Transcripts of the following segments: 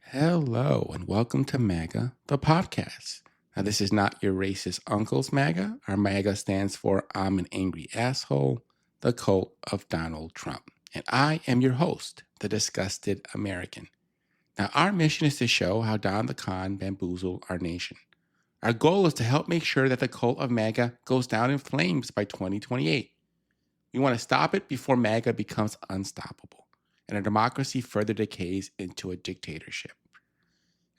Hello, and welcome to MAGA, the podcast. Now, this is not your racist uncle's MAGA. Our MAGA stands for I'm an Angry Asshole, the cult of Donald Trump. And I am your host, the Disgusted American. Now, our mission is to show how Don the Con bamboozled our nation. Our goal is to help make sure that the cult of MAGA goes down in flames by 2028. We want to stop it before MAGA becomes unstoppable and our democracy further decays into a dictatorship.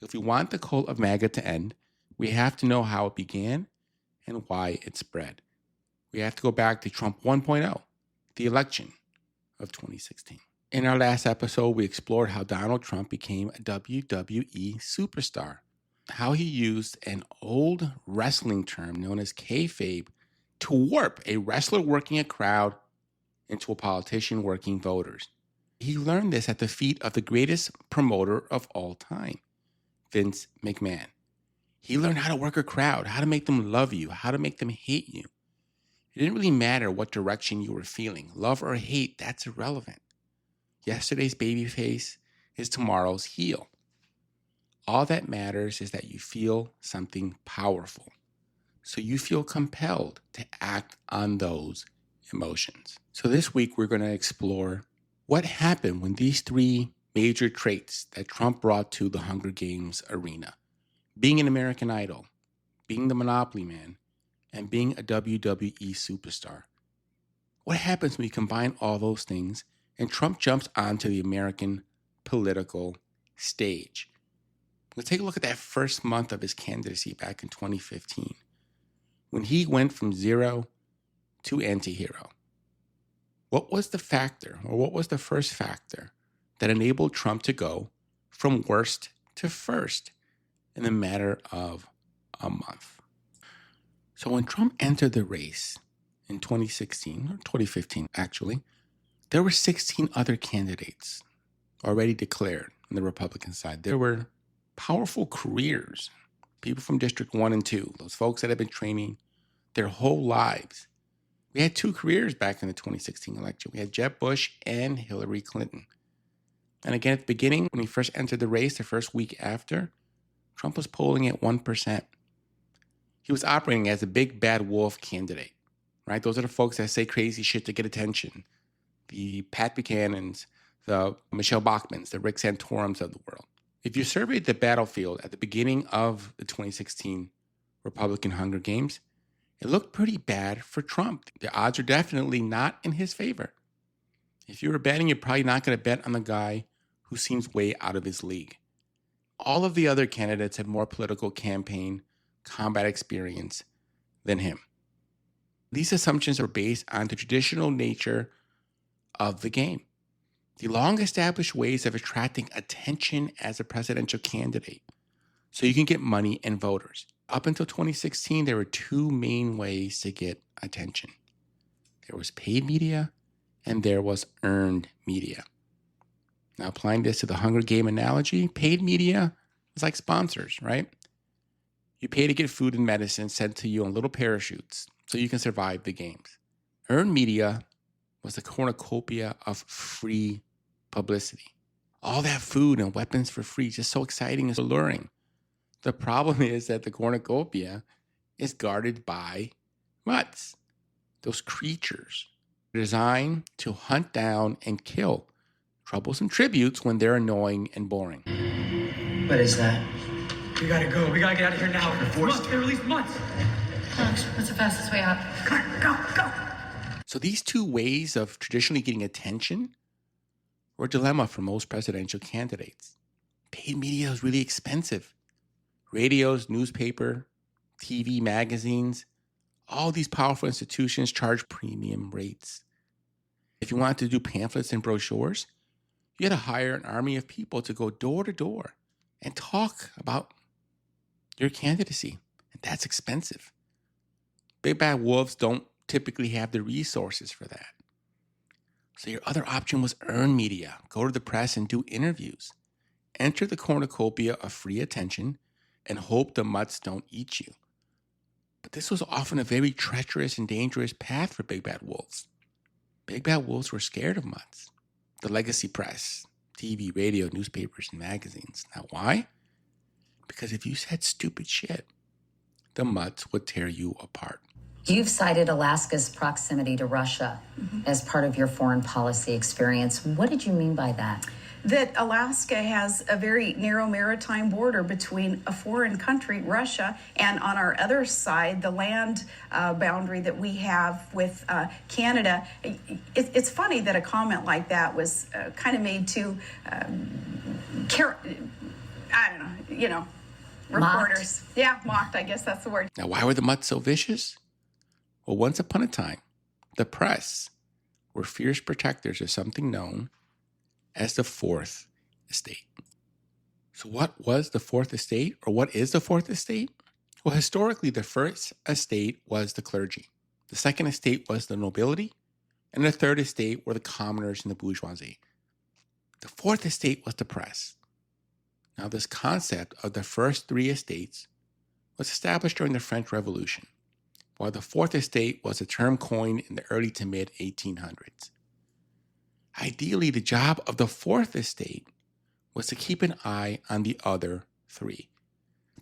If we want the cult of MAGA to end, we have to know how it began and why it spread. We have to go back to Trump 1.0, the election of 2016. In our last episode, we explored how Donald Trump became a WWE superstar, how he used an old wrestling term known as kayfabe to warp a wrestler working a crowd into a politician working voters. He learned this at the feet of the greatest promoter of all time, Vince McMahon. He learned how to work a crowd, how to make them love you, how to make them hate you. It didn't really matter what direction you were feeling. Love or hate, that's irrelevant. Yesterday's babyface is tomorrow's heel. All that matters is that you feel something powerful. So you feel compelled to act on those emotions. So this week we're going to explore what happened when these three major traits that Trump brought to the Hunger Games arena, being an American Idol, being the Monopoly Man, and being a WWE superstar. What happens when we combine all those things and Trump jumps onto the American political stage? Let's take a look at that first month of his candidacy back in 2015, when he went from zero to anti-hero. What was the factor, or what was the first factor that enabled Trump to go from worst to first in a matter of a month? So when Trump entered the race in 2016, or 2015 actually, there were 16 other candidates already declared on the Republican side. There were powerful careers, people from District 1 and 2, those folks that had been training their whole lives. We had two careers back in the 2016 election. We had Jeb Bush and Hillary Clinton. And again, at the beginning, when he first entered the race, the first week after, Trump was polling at 1%. He was operating as a big bad wolf candidate, right? Those are the folks that say crazy shit to get attention. The Pat Buchanans, the Michelle Bachmans, the Rick Santorums of the world. If you surveyed the battlefield at the beginning of the 2016 Republican Hunger Games, it looked pretty bad for Trump. The odds are definitely not in his favor. If you were betting, you're probably not going to bet on the guy who seems way out of his league. All of the other candidates had more political campaign combat experience than him. These assumptions are based on the traditional nature of the game. The long-established ways of attracting attention as a presidential candidate so you can get money and voters. Up until 2016, there were two main ways to get attention. There was paid media and there was earned media. Now, applying this to the Hunger Game analogy, paid media is like sponsors, right? You pay to get food and medicine sent to you on little parachutes so you can survive the games. Earned media was the cornucopia of free publicity. All that food and weapons for free, just so exciting and alluring. The problem is that the cornucopia is guarded by mutts, those creatures designed to hunt down and kill troublesome tributes when they're annoying and boring. What is that? We gotta go. We gotta get out of here now. They released mutts. Alex, what's the fastest way out? Go. So these two ways of traditionally getting attention were a dilemma for most presidential candidates. Paid media is really expensive. Radios, newspaper, TV, magazines, all these powerful institutions charge premium rates. If you wanted to do pamphlets and brochures, you had to hire an army of people to go door to door and talk about your candidacy. And that's expensive. Big bad wolves don't typically have the resources for that. So your other option was earn media. Go to the press and do interviews. Enter the cornucopia of free attention and hope the mutts don't eat you. But this was often a very treacherous and dangerous path for big bad wolves. Big bad wolves were scared of mutts. The legacy press, TV, radio, newspapers, and magazines. Now, why? Because if you said stupid shit, the mutts would tear you apart. You've cited Alaska's proximity to Russia as part of your foreign policy experience. What did you mean by that? That Alaska has a very narrow maritime border between a foreign country, Russia, and on our other side, the land boundary that we have with Canada. It's funny that a comment like that was kind of made to, reporters. Mocked? Yeah, mocked, I guess that's the word. Now, why were the mutts so vicious? Well, once upon a time, the press were fierce protectors of something known as the Fourth Estate. So what was the Fourth Estate, or what is the Fourth Estate? Well, historically, the First Estate was the clergy. The Second Estate was the nobility. And the Third Estate were the commoners and the bourgeoisie. The Fourth Estate was the press. Now, this concept of the first three estates was established during the French Revolution, while the Fourth Estate was a term coined in the early to mid 1800s. Ideally, the job of the Fourth Estate was to keep an eye on the other three,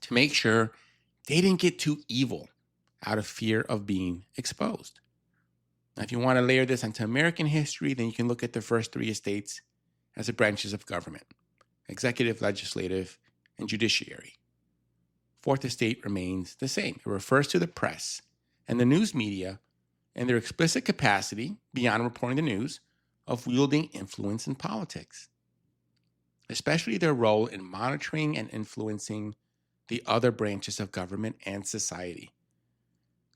to make sure they didn't get too evil out of fear of being exposed. Now, if you want to layer this onto American history, then you can look at the first three estates as the branches of government: executive, legislative, and judiciary. Fourth Estate remains the same. It refers to the press and the news media and their explicit capacity, beyond reporting the news, of wielding influence in politics, especially their role in monitoring and influencing the other branches of government and society.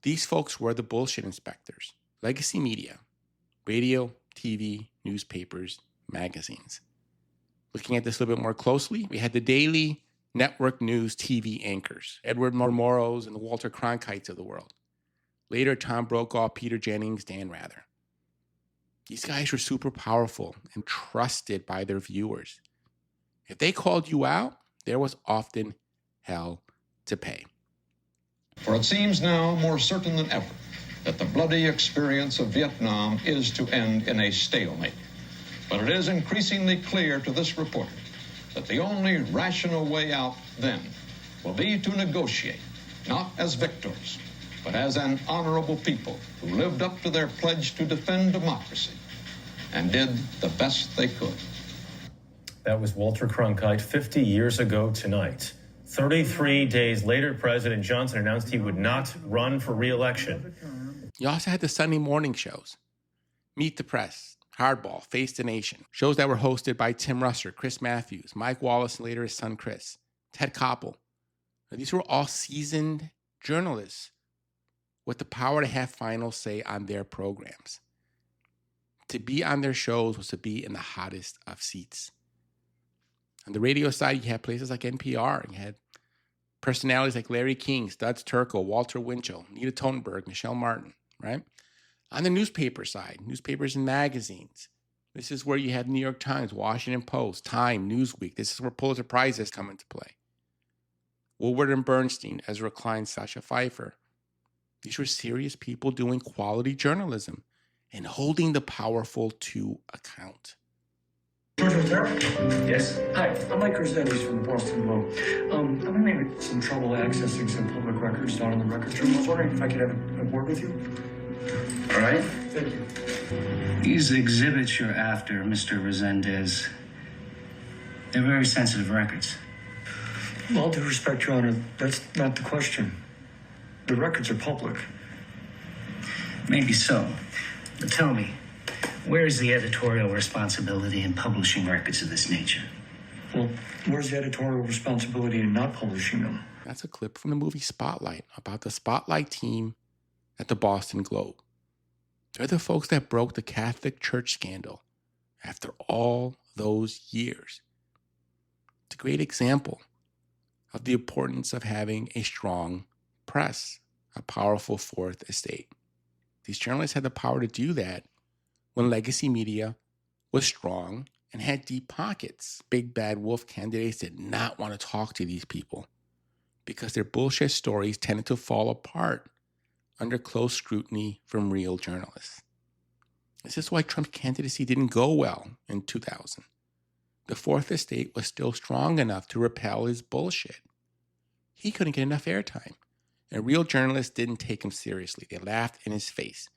These folks were the bullshit inspectors: legacy media, radio, TV, newspapers, magazines. Looking at this a little bit more closely, we had the daily network news TV anchors, Edward Morrows and the Walter Cronkites of the world. Later, Tom Brokaw, Peter Jennings, Dan Rather. These guys were super powerful and trusted by their viewers. If they called you out, there was often hell to pay. For it seems now more certain than ever that the bloody experience of Vietnam is to end in a stalemate. But it is increasingly clear to this reporter that the only rational way out then will be to negotiate, not as victors, but as an honorable people who lived up to their pledge to defend democracy and did the best they could. That was Walter Cronkite 50 years ago tonight. 33 days later, President Johnson announced he would not run for re-election. You also had the Sunday morning shows: Meet the Press, Hardball, Face the Nation, shows that were hosted by Tim Russer, Chris Matthews, Mike Wallace, and later his son Chris, Ted Koppel. Now, these were all seasoned journalists with the power to have final say on their programs. To be on their shows was to be in the hottest of seats. On the radio side, you had places like NPR. You had personalities like Larry King, Studs Terkel, Walter Winchell, Nita Totenberg, Michelle Martin, right? On the newspaper side, newspapers and magazines, this is where you have New York Times, Washington Post, Time, Newsweek. This is where Pulitzer Prizes come into play. Woodward and Bernstein, Ezra Klein, Sasha Pfeiffer. These were serious people doing quality journalism and holding the powerful to account. George Otero? Yes. Hi, I'm Mike Rossettis from the Boston Globe. I'm having some trouble accessing some public records down in the records room. I was wondering if I could have a word with you. All right. Thank you. These exhibits you're after, Mr. Resendez, they're very sensitive records. With all due respect, Your Honor, that's not the question. The records are public. Maybe so. But tell me, where is the editorial responsibility in publishing records of this nature? Well, where's the editorial responsibility in not publishing them? That's a clip from the movie Spotlight about the Spotlight team at the Boston Globe. They're the folks that broke the Catholic Church scandal after all those years. It's a great example of the importance of having a strong press, a powerful fourth estate. These journalists had the power to do that when legacy media was strong and had deep pockets. Big bad wolf candidates did not want to talk to these people because their bullshit stories tended to fall apart under close scrutiny from real journalists. This is why Trump's candidacy didn't go well in 2000. The Fourth Estate was still strong enough to repel his bullshit. He couldn't get enough airtime, and real journalists didn't take him seriously. They laughed in his face.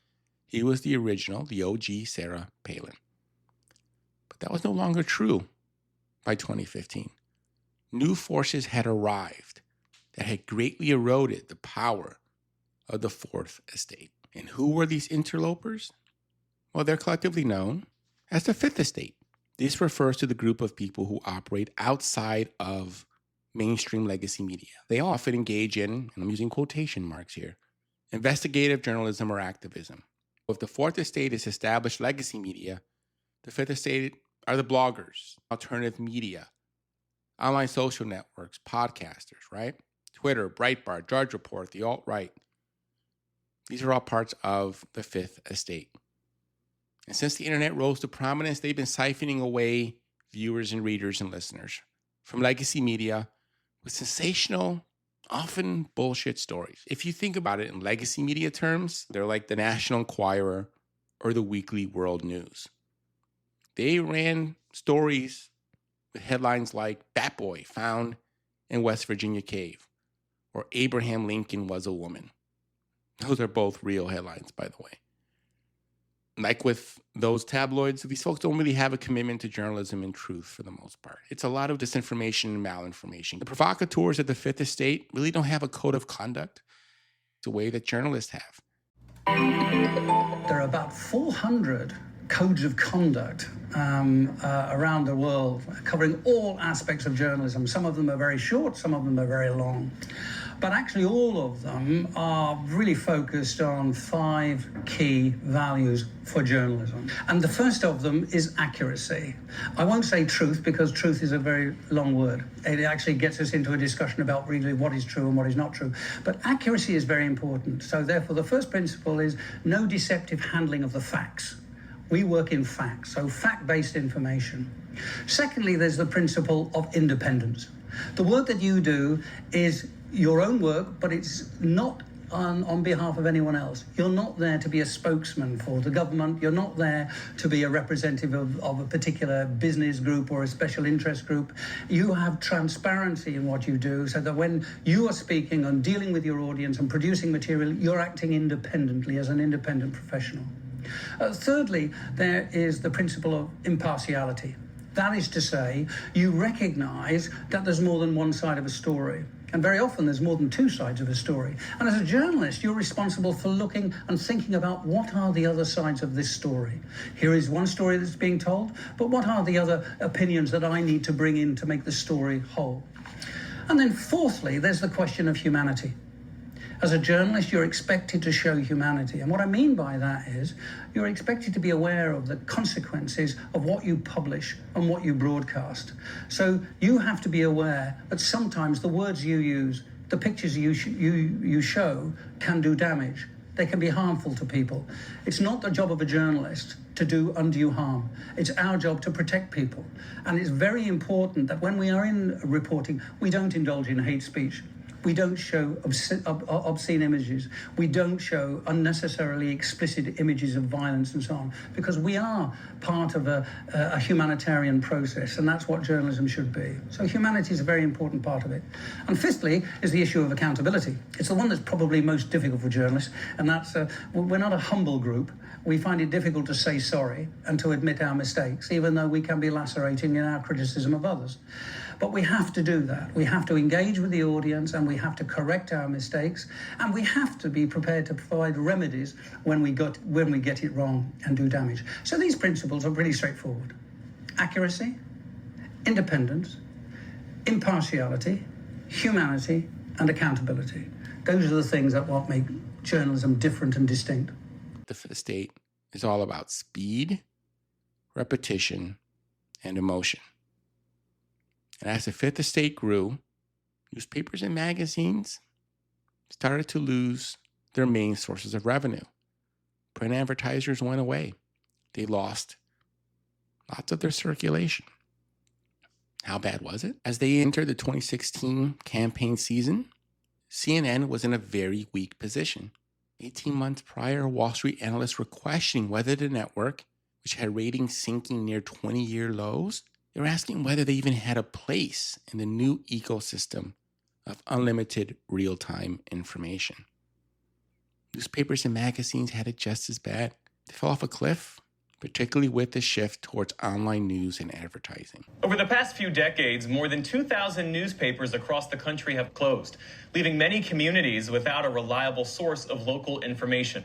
He was the original, the OG Sarah Palin. But that was no longer true by 2015. New forces had arrived that had greatly eroded the power of the Fourth Estate. And who were these interlopers? Well, they're collectively known as the Fifth Estate. This refers to the group of people who operate outside of mainstream legacy media. They often engage in, and I'm using quotation marks here, investigative journalism or activism. If the Fourth Estate is established legacy media, the Fifth Estate are the bloggers, alternative media, online social networks, podcasters, right? Twitter, Breitbart, Drudge Report, the alt-right. These are all parts of the Fifth Estate. And since the internet rose to prominence, they've been siphoning away viewers and readers and listeners from legacy media with sensational, often bullshit stories. If you think about it in legacy media terms, they're like the National Enquirer or the Weekly World News. They ran stories with headlines like Bat Boy found in West Virginia cave or Abraham Lincoln was a woman. Those are both real headlines, by the way. Like with those tabloids, these folks don't really have a commitment to journalism and truth for the most part. It's a lot of disinformation and malinformation. The provocateurs at the Fifth Estate really don't have a code of conduct the way that journalists have. There are about 400 codes of conduct around the world covering all aspects of journalism. Some of them are very short, some of them are very long. But actually all of them are really focused on 5 key values for journalism. And the first of them is accuracy. I won't say truth because truth is a very long word. It actually gets us into a discussion about really what is true and what is not true. But accuracy is very important. So therefore the first principle is no deceptive handling of the facts. We work in facts, so fact-based information. Secondly, there's the principle of independence. The work that you do is your own work, but it's not on behalf of anyone else. You're not there to be a spokesman for the government. You're not there to be a representative of a particular business group or a special interest group. You have transparency in what you do so that when you are speaking and dealing with your audience and producing material, you're acting independently as an independent professional. Thirdly, there is the principle of impartiality. That is to say, you recognize that there's more than one side of a story. And very often there's more than 2 sides of a story. And as a journalist, you're responsible for looking and thinking about what are the other sides of this story. Here is one story that's being told, but what are the other opinions that I need to bring in to make the story whole? And then fourthly, there's the question of humanity. As a journalist, you're expected to show humanity. And what I mean by that is you're expected to be aware of the consequences of what you publish and what you broadcast. So you have to be aware that sometimes the words you use, the pictures you show can do damage. They can be harmful to people. It's not the job of a journalist to do undue harm. It's our job to protect people. And it's very important that when we are in reporting, we don't indulge in hate speech. We don't show obscene images. We don't show unnecessarily explicit images of violence and so on, because we are part of a humanitarian process, and that's what journalism should be. So humanity is a very important part of it. And fifthly is the issue of accountability. It's the one that's probably most difficult for journalists, and that's we're not a humble group. We find it difficult to say sorry and to admit our mistakes, even though we can be lacerating in our criticism of others. But we have to do that. We have to engage with the audience and we have to correct our mistakes, and we have to be prepared to provide remedies when we get it wrong and do damage. So these principles are pretty straightforward. Accuracy, independence, impartiality, humanity, and accountability. Those are the things that what make journalism different and distinct. The Fifth Estate is all about speed, repetition, and emotion. And as the Fifth Estate grew, newspapers and magazines started to lose their main sources of revenue. Print advertisers went away. They lost lots of their circulation. How bad was it? As they entered the 2016 campaign season, CNN was in a very weak position. 18 months prior, Wall Street analysts were questioning whether the network, which had ratings sinking near 20-year lows, they were asking whether they even had a place in the new ecosystem of unlimited real-time information. Newspapers and magazines had it just as bad. They fell off a cliff, particularly with the shift towards online news and advertising. Over the past few decades, more than 2,000 newspapers across the country have closed, leaving many communities without a reliable source of local information.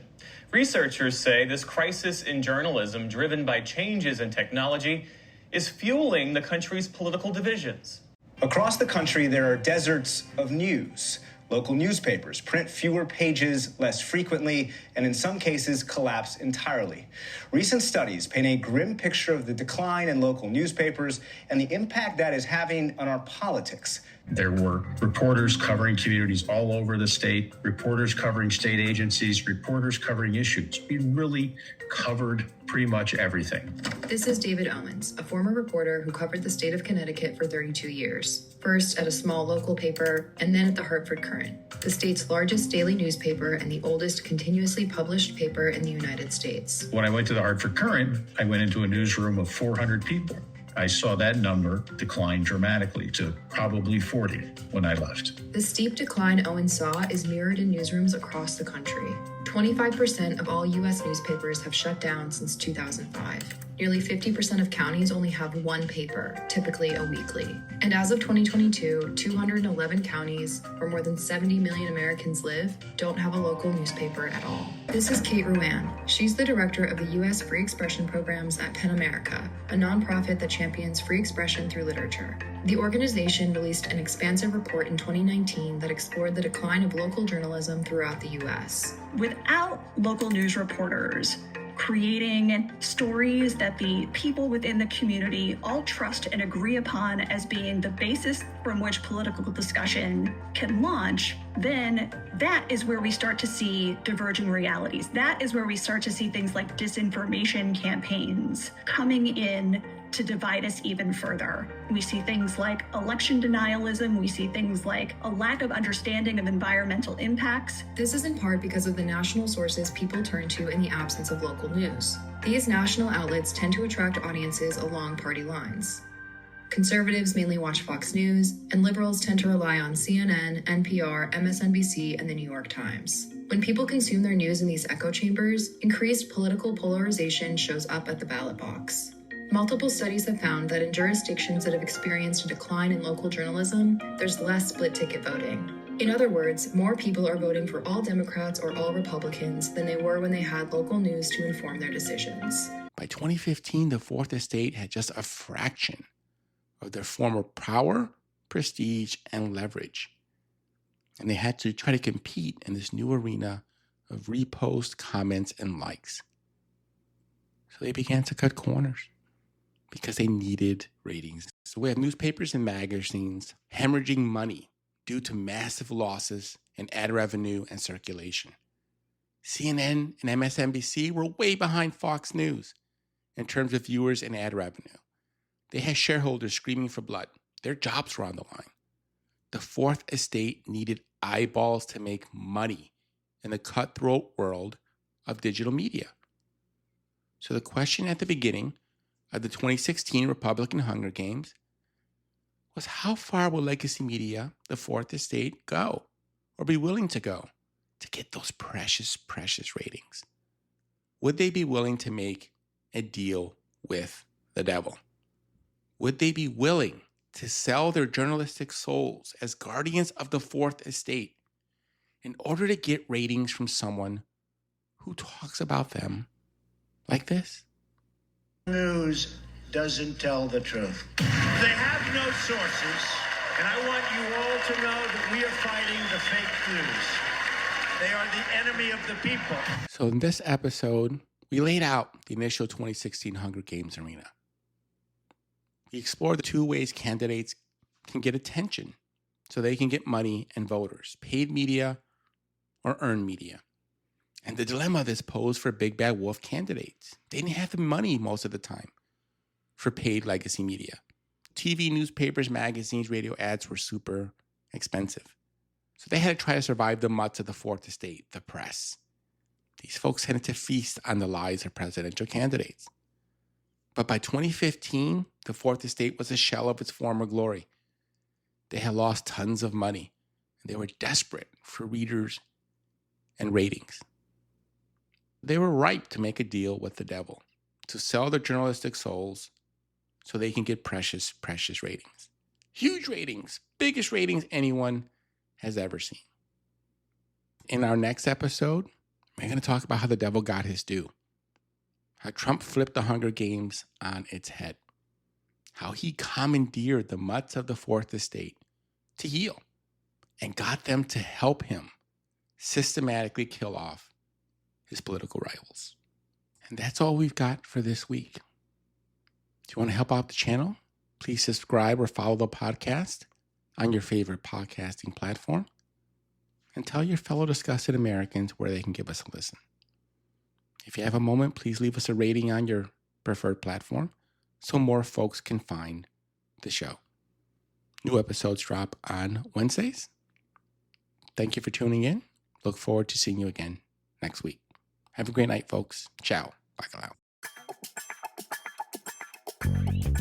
Researchers say this crisis in journalism, driven by changes in technology, is fueling the country's political divisions. Across the country, there are deserts of news. Local newspapers print fewer pages less frequently and in some cases collapse entirely. Recent studies paint a grim picture of the decline in local newspapers and the impact that is having on our politics. There were reporters covering communities all over the state, reporters covering state agencies, reporters covering issues. We really covered pretty much everything. This is David Owens, a former reporter who covered the state of Connecticut for 32 years. First at a small local paper, and then at the Hartford Courant, the state's largest daily newspaper and the oldest continuously published paper in the United States. When I went to the Hartford Courant, I went into a newsroom of 400 people. I saw that number decline dramatically to probably 40 when I left. The steep decline Owens saw is mirrored in newsrooms across the country. 25% of all U.S. newspapers have shut down since 2005. Nearly 50% of counties only have one paper, typically a weekly. And as of 2022, 211 counties, where more than 70 million Americans live, don't have a local newspaper at all. This is Kate Ruan. She's the director of the U.S. Free Expression Programs at PEN America, a nonprofit that champions free expression through literature. The organization released an expansive report in 2019 that explored the decline of local journalism throughout the U.S. Without local news reporters creating stories that the people within the community all trust and agree upon as being the basis from which political discussion can launch, then that is where we start to see diverging realities. That is where we start to see things like disinformation campaigns coming in to divide us even further. We see things like election denialism. We see things like a lack of understanding of environmental impacts. This is in part because of the national sources people turn to in the absence of local news. These national outlets tend to attract audiences along party lines. Conservatives mainly watch Fox News, and liberals tend to rely on CNN, NPR, MSNBC, and the New York Times. When people consume their news in these echo chambers, increased political polarization shows up at the ballot box. Multiple studies have found that in jurisdictions that have experienced a decline in local journalism, there's less split-ticket voting. In other words, more people are voting for all Democrats or all Republicans than they were when they had local news to inform their decisions. By 2015, the Fourth Estate had just a fraction of their former power, prestige, and leverage. And they had to try to compete in this new arena of repost, comments, and likes. So they began to cut corners because they needed ratings. So we have newspapers and magazines hemorrhaging money due to massive losses in ad revenue and circulation. CNN and MSNBC were way behind Fox News in terms of viewers and ad revenue. They had shareholders screaming for blood. Their jobs were on the line. The Fourth Estate needed eyeballs to make money in the cutthroat world of digital media. So the question at the beginning of the 2016 Republican Hunger Games was, how far will legacy media, the Fourth Estate, go or be willing to go to get those precious, precious ratings? Would they be willing to make a deal with the devil? Would they be willing to sell their journalistic souls as guardians of the Fourth Estate in order to get ratings from someone who talks about them like this? News doesn't tell the truth. They have no sources, and I want you all to know that we are fighting the fake news. They are the enemy of the people. So in this episode, we laid out the initial 2016 Hunger Games arena. We explored the two ways candidates can get attention so they can get money and voters, paid media or earned media. And the dilemma this posed for big bad wolf candidates. They didn't have the money most of the time for paid legacy media. TV, newspapers, magazines, radio ads were super expensive. So they had to try to survive the mutts of the Fourth Estate, the press. These folks tended to feast on the lies of presidential candidates. But by 2015, the Fourth Estate was a shell of its former glory. They had lost tons of money, and they were desperate for readers and ratings. They were ripe to make a deal with the devil, to sell their journalistic souls so they can get precious, precious ratings. Huge ratings, biggest ratings anyone has ever seen. In our next episode, we're going to talk about how the devil got his due, how Trump flipped the Hunger Games on its head, how he commandeered the mutts of the Fourth Estate to heal and got them to help him systematically kill off his political rivals. And that's all we've got for this week. If you want to help out the channel, please subscribe or follow the podcast on your favorite podcasting platform and tell your fellow disgusted Americans where they can give us a listen. If you have a moment, please leave us a rating on your preferred platform so more folks can find the show. New episodes drop on Wednesdays. Thank you for tuning in. Look forward to seeing you again next week. Have a great night, folks. Ciao. Bye for now.